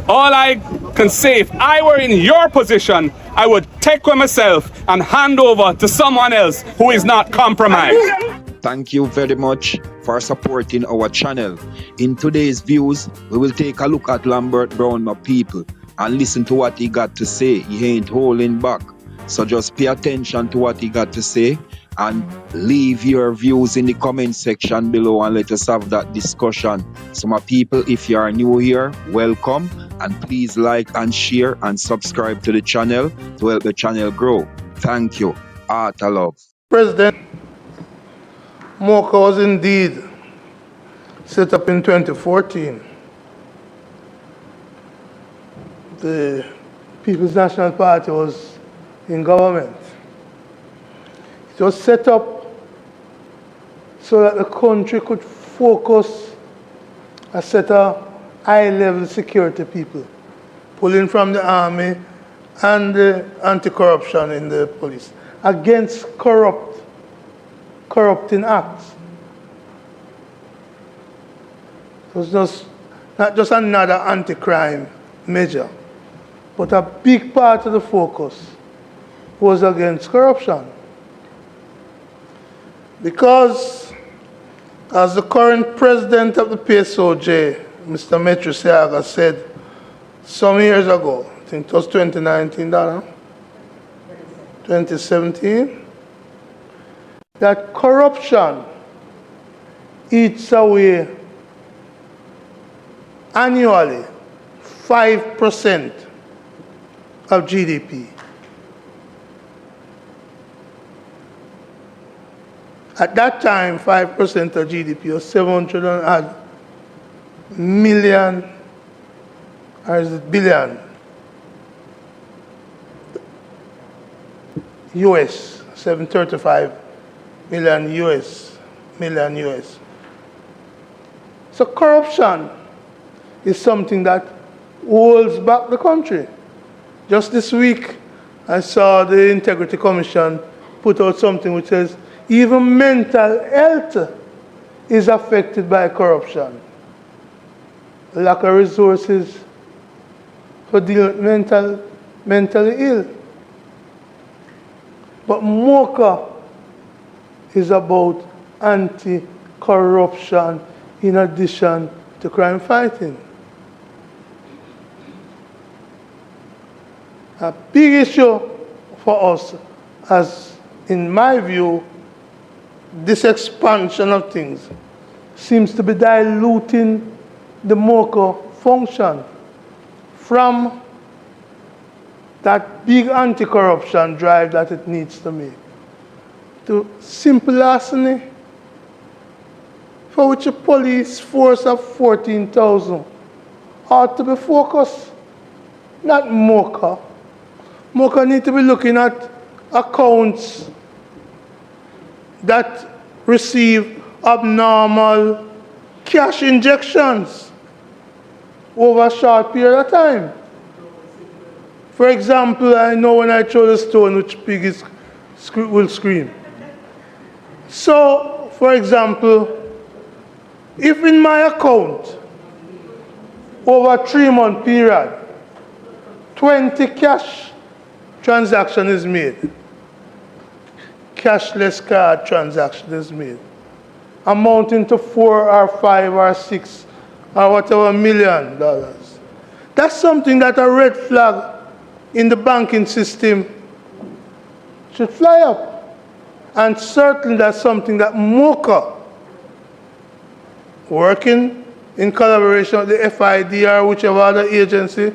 All I can say, if I were in your position, I would take with myself and hand over to someone else who is not compromised. Thank you very much for supporting our channel. In today's views, we will take a look at Lambert Brown, my people, and listen to what he got to say. He ain't holding back. So just pay attention to what he got to say and leave your views in the comment section below and let us have that discussion. So my people, if you are new here, welcome, and please like and share and subscribe to the channel to help the channel grow. Thank you. Heart of love. President, MOCA was indeed set up in 2014. The People's National Party was in government. It was set up so that the country could focus a set of high-level security people, pulling from the army and the anti-corruption in the police, against corrupting acts. It was not just another anti-crime measure, but a big part of the focus was against corruption. Because, as the current president of the PSOJ, Mr. Metrosiaga, said some years ago, I think it was 2019, 2017, that corruption eats away annually 5% of GDP. At that time, 5% of GDP was 700 million, or is it billion? US, 735 million US. So corruption is something that holds back the country. Just this week, I saw the integritycommission put out something which says even mental health is affected by corruption. Lack of resources for dealing with mentally ill. But MOCA is about anti-corruption in addition to crime fighting. A big issue for us, as in my view, this expansion of things seems to be diluting the MOCA function from that big anti-corruption drive that it needs to make to simple larceny, for which a police force of 14,000 ought to be focused, not MOCA. MOCA need to be looking at accounts that receive abnormal cash injections over a short period of time. For example, I know when I throw the stone, which pig will scream. So, for example, if in my account, over a 3-month period, 20 cash transaction is made, cashless card transaction is made, amounting to $4 or $5 or $6 or whatever $1 million. That's something that a red flag in the banking system should fly up. And certainly that's something that MOCA, working in collaboration with the FID or whichever other agency,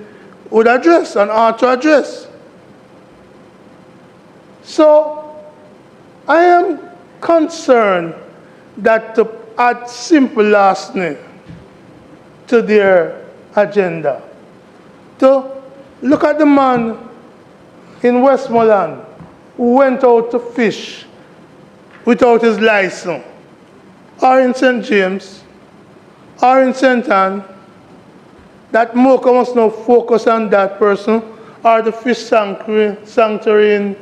would address and ought to address. So I am concerned that to add simple larceny to their agenda, to look at the man in Westmoreland who went out to fish without his license, or in St. James, or in St. Anne, that MOCA must now focus on that person, or the fish sanctuary in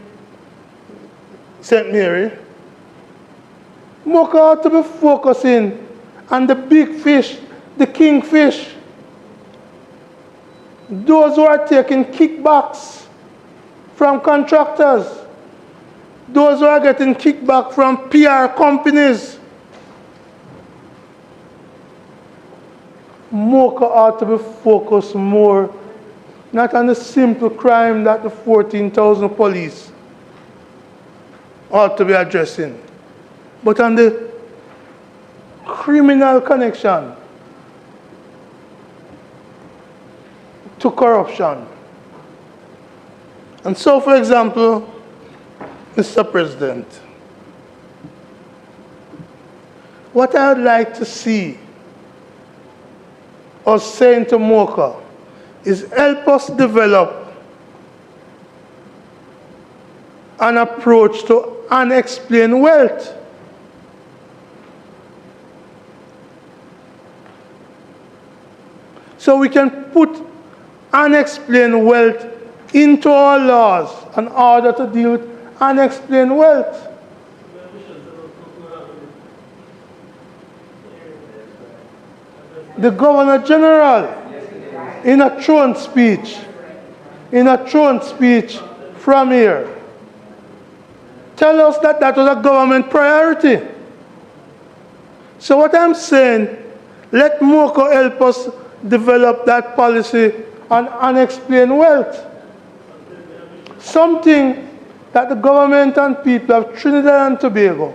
St. Mary. MOCA ought to be focusing on the big fish, the kingfish. those who are taking kickbacks from contractors, those who are getting kickback from PR companies. MOCA ought to be focused more, not on the simple crime that the 14,000 police ought to be addressing, but on the criminal connection to corruption. And so, for example, Mr. President, what I would like to see us saying to MOCA is help us develop an approach to unexplained wealth. So we can put unexplained wealth into our laws in order to deal with unexplained wealth. The Governor General, in a throne speech from here, tell us that that was a government priority. So what I'm saying, let MOCA help us develop that policy on unexplained wealth. Something that the government and people of Trinidad and Tobago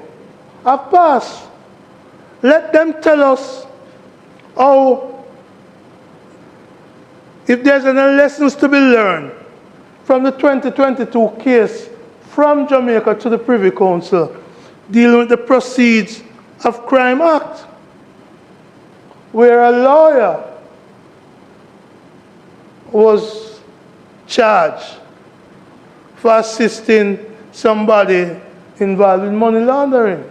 have passed. Let them tell us how, if there's any lessons to be learned from the 2022 case from Jamaica to the Privy Council dealing with the Proceeds of Crime Act, where a lawyer was charged for assisting somebody involved in money laundering.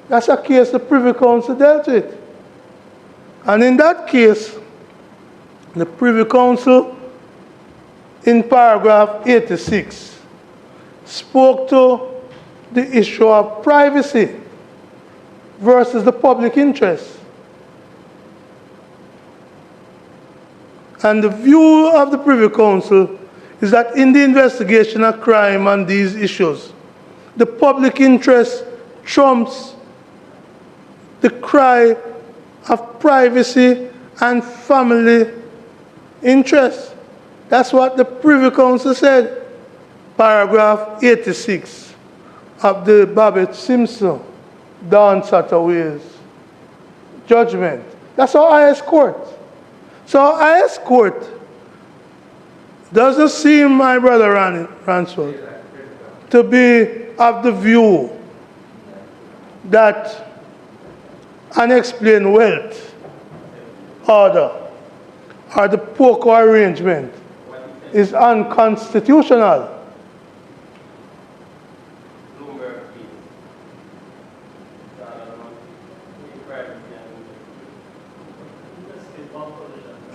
That's a case the Privy Council dealt with. And in that case, the Privy Council, in paragraph 86, spoke to the issue of privacy versus the public interest. And the view of the Privy Council is that in the investigation of crime on these issues, the public interest trumps the cry of privacy and family interest. That's what the Privy Council said, paragraph 86 of the Babbitt Simpson, Don Satterway's judgment. That's our highest court. So our highest court doesn't seem, my brother Ransford, to be of the view that unexplained wealth order or the POCO arrangement is unconstitutional.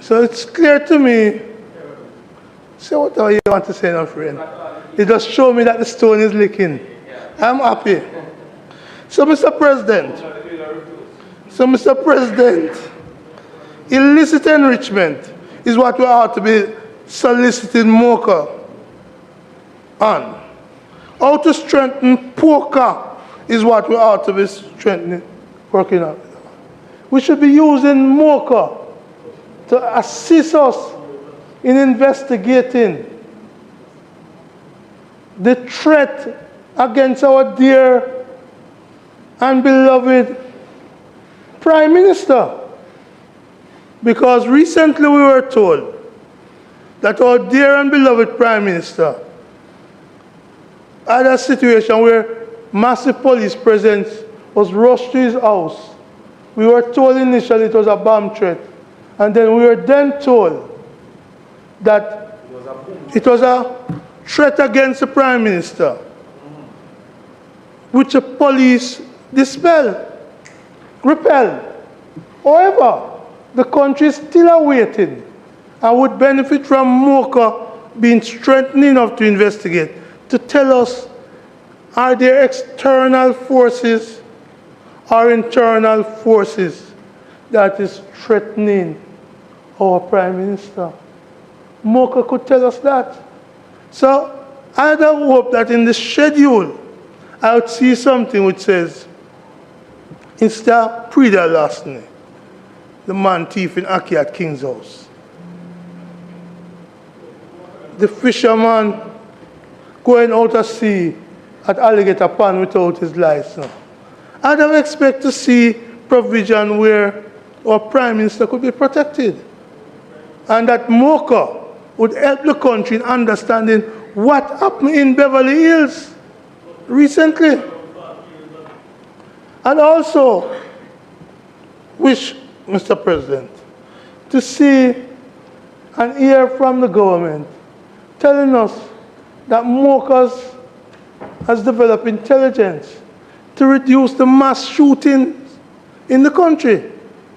So it's clear to me. Say whatever you want to say now, friend. It just shows me that the stone is licking. I'm happy. So, Mr. President, illicit enrichment is what we ought to be soliciting MOCA on. How to strengthen POCA is what we ought to be strengthening, working on. We should be using MOCA to assist us in investigating the threat against our dear and beloved Prime Minister. Because recently we were told that our dear and beloved Prime Minister had a situation where massive police presence was rushed to his house. We were told initially it was a bomb threat. And then we were then told that it was a threat against the Prime Minister, which the police repelled. However, the country is still awaiting and would benefit from MOCA being strengthened enough to investigate, to tell us, are there external forces or internal forces that is threatening our Prime Minister. MOCA could tell us that. So I'd hope that in the schedule, I would see something which says, instead of Prida larceny, the man thief in Aki at King's house, the fisherman going out at sea at Alligator Pond without his license. I'd have expected to see provision where our Prime Minister could be protected. And that MOCA would help the country in understanding what happened in Beverly Hills recently. And also wish, Mr. President, to see and hear from the government telling us that MOCA has developed intelligence to reduce the mass shootings in the country,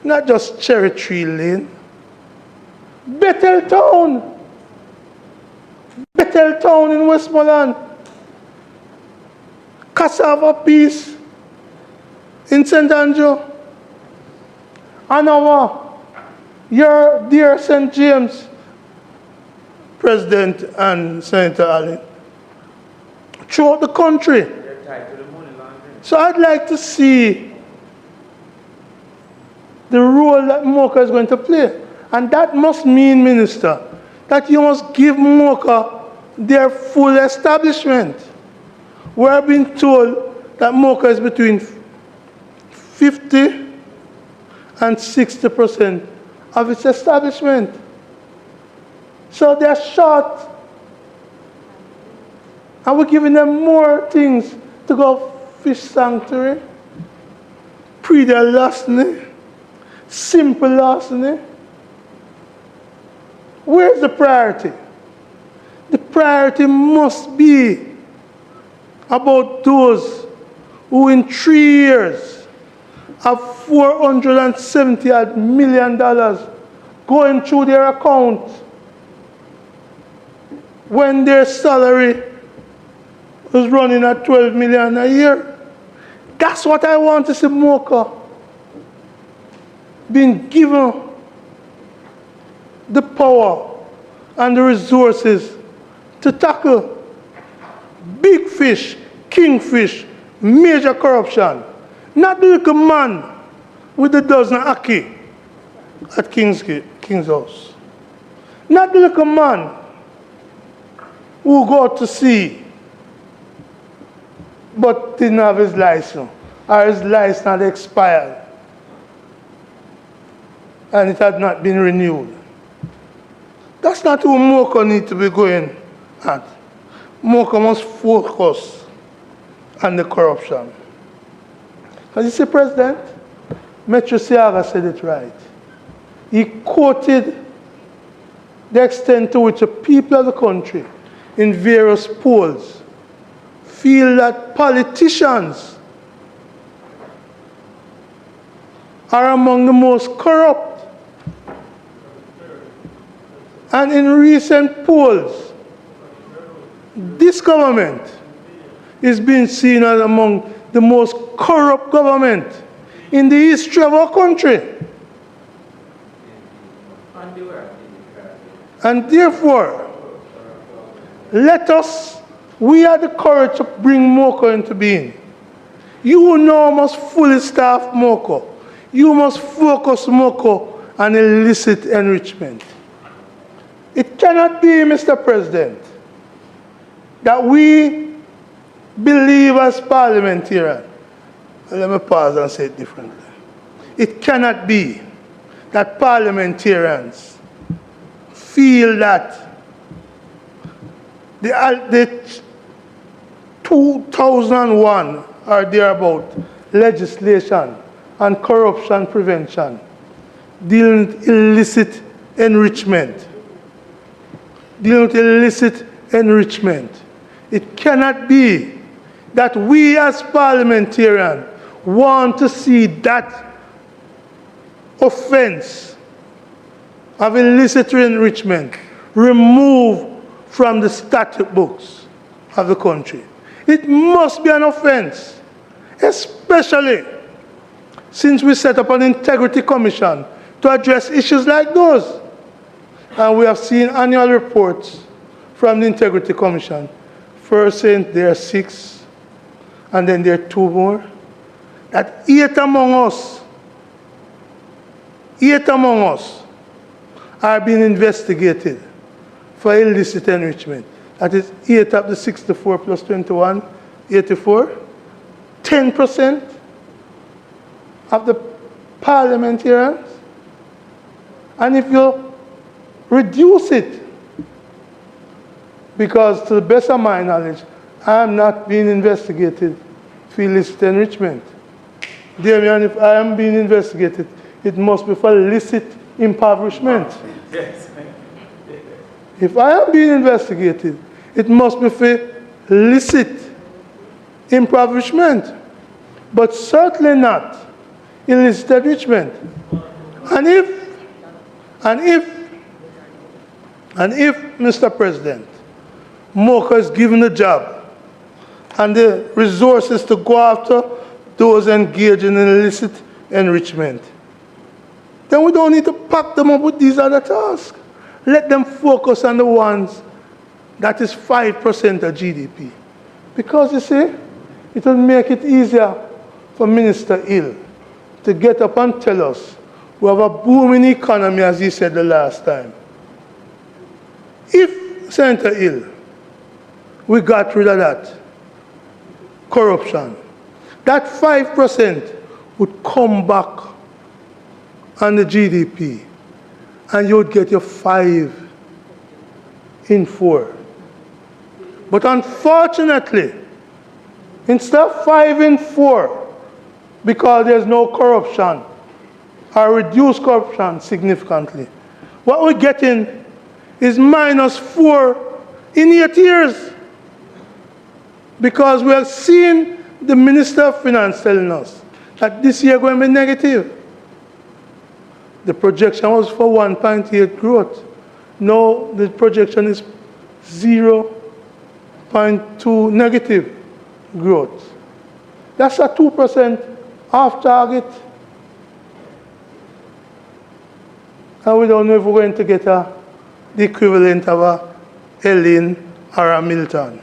not just Cherry Tree Lane. Betheltown in Westmoreland, Cassava Peace in St. Andrew, and your dear St. James, President and Senator Allen, throughout the country. So I'd like to see the role that MOCA is going to play. And that must mean, Minister, that you must give MOCA their full establishment. We're being told that MOCA is between 50 and 60% of its establishment. So they're short. And we're giving them more things to go fish sanctuary, Prida larceny, simple larceny. Where's the priority? The priority must be about those who in 3 years have $470 million going through their account when their salary was running at $12 million a year. That's what I want to see MOCA being given the power and the resources to tackle big fish, kingfish, major corruption. Not the little man with the dozen Aki at King's house. Not the little man who go out to sea but didn't have his license, or his license had expired and it had not been renewed. That's not who MOCA need to be going at. MOCA must focus on the corruption. Because you see, President, Metro Siaga said it right. He quoted the extent to which the people of the country in various polls feel that politicians are among the most corrupt. And in recent polls, this government is being seen as among the most corrupt government in the history of our country. And therefore, we have the courage to bring MOCA into being. You now must fully staff MOCA. You must focus MOCA on illicit enrichment. It cannot be, Mr. President, that we believe as parliamentarians. Let me pause and say it differently. It cannot be that parliamentarians feel that the 2001 or thereabout legislation on corruption prevention dealing with illicit enrichment. It cannot be that we as parliamentarians want to see that offense of illicit enrichment removed from the statute books of the country. It must be an offense, especially since we set up an integrity commission to address issues like those. And we have seen annual reports from the Integrity Commission. First saying there are 6, and then there are 2 more. That 8 among us are being investigated for illicit enrichment. That is 8 of the 64 plus 21, 84. 10% of the parliamentarians. And if you reduce it, because to the best of my knowledge, I am not being investigated for illicit enrichment. Damian, if I am being investigated, it must be for illicit impoverishment. Yes. If I am being investigated, it must be for illicit impoverishment, but certainly not illicit enrichment. And if, Mr. President, MOCA is given a job and the resources to go after those engaged in illicit enrichment, then we don't need to pack them up with these other tasks. Let them focus on the ones that is 5% of GDP. Because you see, it will make it easier for Minister Hill to get up and tell us we have a booming economy, as he said the last time. If, Senator Hill, we got rid of that corruption, that 5% would come back on the GDP, and you would get your 5 in 4. But unfortunately, instead of 5 in 4, because there's no corruption, or reduced corruption significantly, what we're getting is -4 in 8 years. Because we have seen the Minister of Finance telling us that this year going to be negative. The projection was for 1.8 growth. Now the projection is 0.2 negative growth. That's a 2% off target. And we don't know if we're going to get the equivalent of a Ellen or a Milton.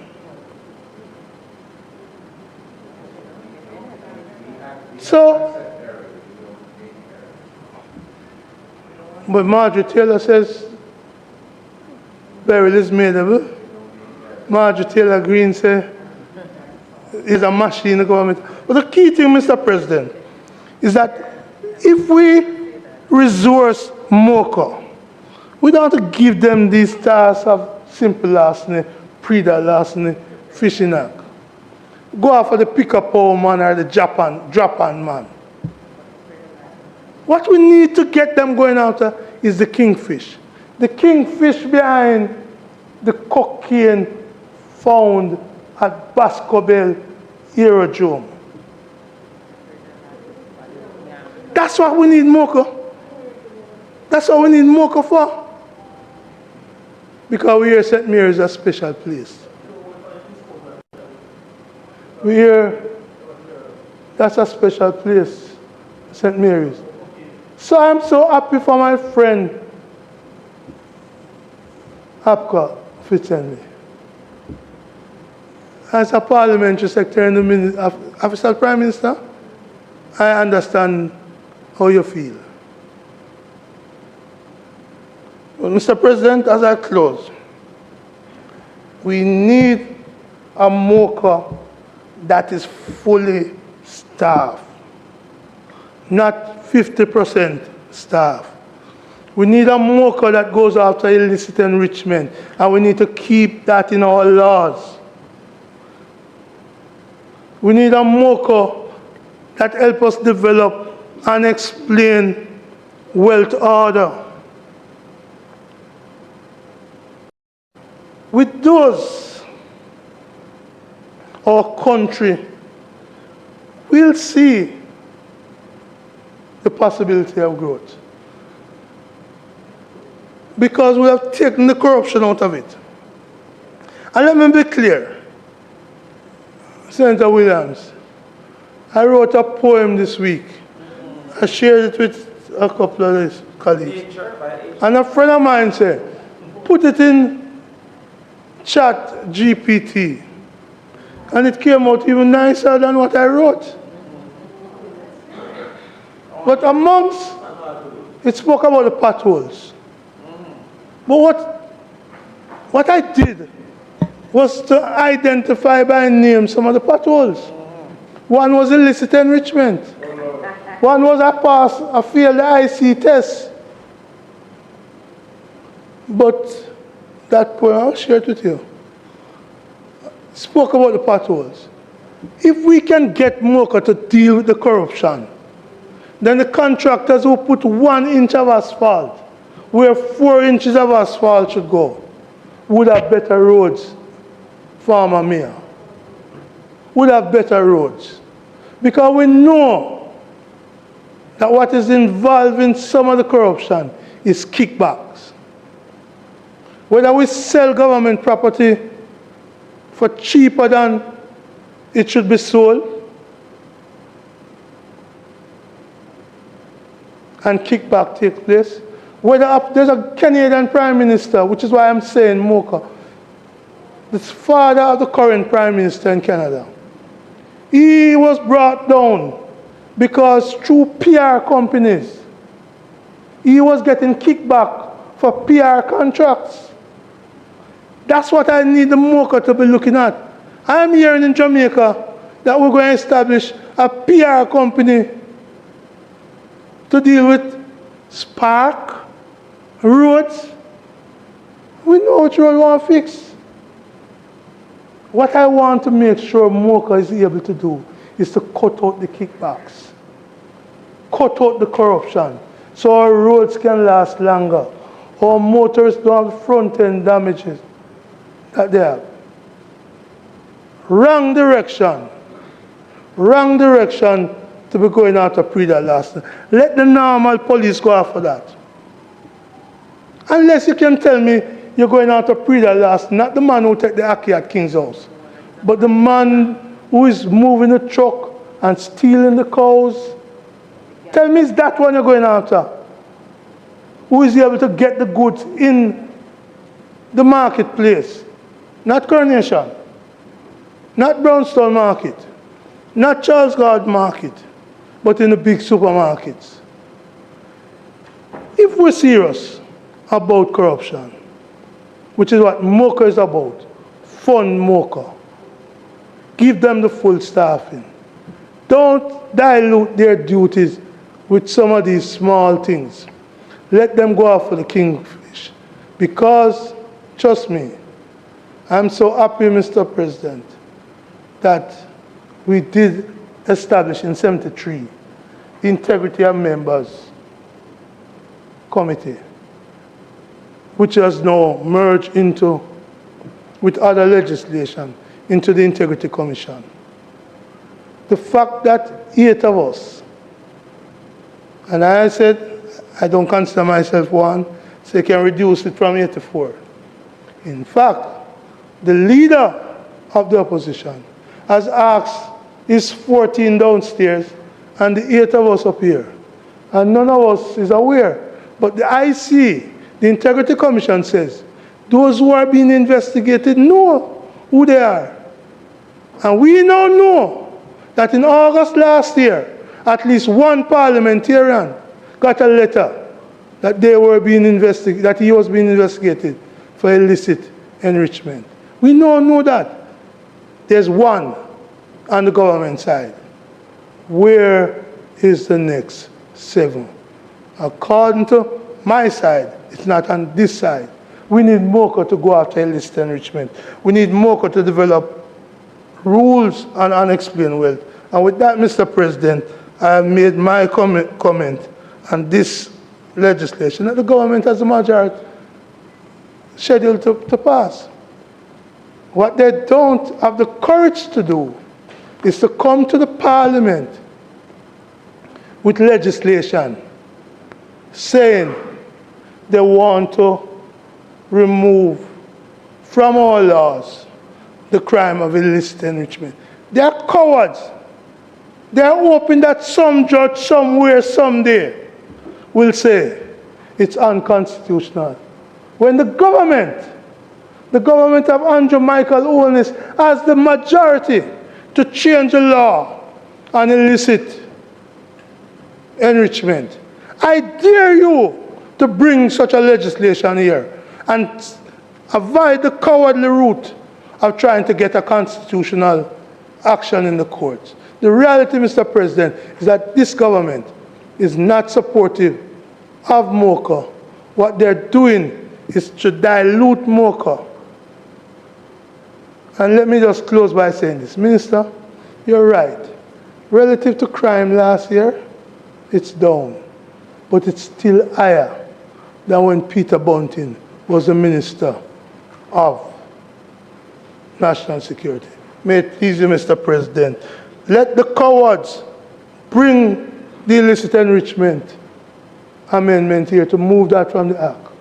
So, but Marjorie Taylor says Beryl is madeable. Marjorie Taylor Greene says is a machine of government. But the key thing, Mr. President, is that if we resource MOCA, we don't have to give them these tasks of simple larceny, larceny, fishing act. Go after the pick-up-pole man or the drop-on man. What we need to get them going after is the kingfish. The kingfish behind the cocaine found at Bascobel Aerodrome. That's what we need MOCA. That's what we need MOCA for. Because we hear St. Mary's a special place. We hear that's a special place, St. Mary's. So I'm so happy for my friend, Apka Fitzhenry. As a parliamentary secretary in the Office of Prime Minister, I understand how you feel. Well, Mr. President, as I close, we need a MOCA that is fully staffed, not 50% staff. We need a MOCA that goes after illicit enrichment, and we need to keep that in our laws. We need a MOCA that helps us develop unexplained wealth order. With those, our country will see the possibility of growth. Because we have taken the corruption out of it. And let me be clear, Senator Williams, I wrote a poem this week. I shared it with a couple of these colleagues. And a friend of mine said, put it in chat GPT. And it came out even nicer than what I wrote. But amongst, it spoke about the potholes. But what I did was to identify by name some of the potholes. One was illicit enrichment. One was I failed the IC test. But that point I'll share it with you. Spoke about the potholes. If we can get MOCA to deal with the corruption, then the contractors who put 1 inch of asphalt where 4 inches of asphalt should go would have better roads, former mayor. Would have better roads. Because we know that what is involved in some of the corruption is kickbacks. Whether we sell government property for cheaper than it should be sold, and kickback takes place. Whether there's a Canadian Prime Minister, which is why I'm saying MOCA, the father of the current Prime Minister in Canada. He was brought down because through PR companies, he was getting kickback for PR contracts. That's what I need the MOCA to be looking at. I'm hearing in Jamaica that we're going to establish a PR company to deal with spark, roads. We know what road we want to fix. What I want to make sure MOCA is able to do is to cut out the kickbacks, cut out the corruption, so our roads can last longer, our motors don't have front-end damages that they have. Wrong direction to be going after pre-dilution. Let the normal police go after that. Unless you can tell me you're going after pre-dilution, not the man who take the Aki at King's house, but the man who is moving the truck and stealing the cows. Tell me, is that one you're going after? Who is able to get the goods in the marketplace? Not Coronation, not Brownstone Market, not Charles Gard Market, but in the big supermarkets. If we're serious about corruption, which is what MOCA is about, fund MOCA, give them the full staffing. Don't dilute their duties with some of these small things. Let them go after the kingfish. Because, trust me, I'm so happy, Mr. President, that we did establish in '73 the Integrity of Members Committee, which has now merged into, with other legislation, into the Integrity Commission. The fact that 8 of us, and I said, I don't consider myself one, so you can reduce it from 8 to 4. In fact, the leader of the opposition has asked his 14 downstairs and the 8 of us up here. And none of us is aware. But the IC, the Integrity Commission, says those who are being investigated know who they are. And we now know that in August last year, at least one parliamentarian got a letter that they were being investigated, that he was being investigated for illicit enrichment. We now know that. There's one on the government side. Where is the next 7? According to my side, it's not on this side. We need MOCA to go after illicit enrichment. We need MOCA to develop rules on unexplained wealth. And with that, Mr. President, I have made my comment on this legislation that the government has a majority scheduled to pass. What they don't have the courage to do is to come to the Parliament with legislation saying they want to remove from our laws the crime of illicit enrichment. They are cowards. They are hoping that some judge somewhere, someday, will say it's unconstitutional. When the government of Andrew Holness has the majority to change the law on illicit enrichment. I dare you to bring such a legislation here and avoid the cowardly route of trying to get a constitutional action in the courts. The reality, Mr. President, is that this government is not supportive of MOCA. What they're doing is to dilute MOCA. And let me just close by saying this. Minister, you're right. Relative to crime last year, it's down. But it's still higher than when Peter Bunting was the Minister of National Security. May it please you, Mr. President, let the cowards bring the illicit enrichment amendment here to move that from the Act.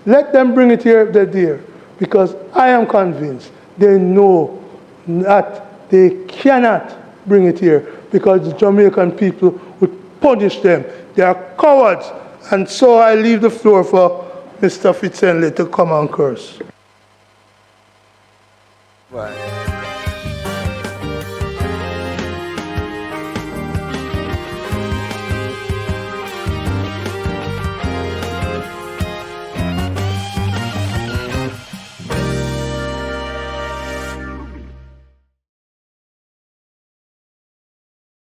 Let them bring it here if they're there, because I am convinced they know that they cannot bring it here because the Jamaican people would punish them. They are cowards, and so I leave the floor for Mr. Fitzhenley to come and curse. Right.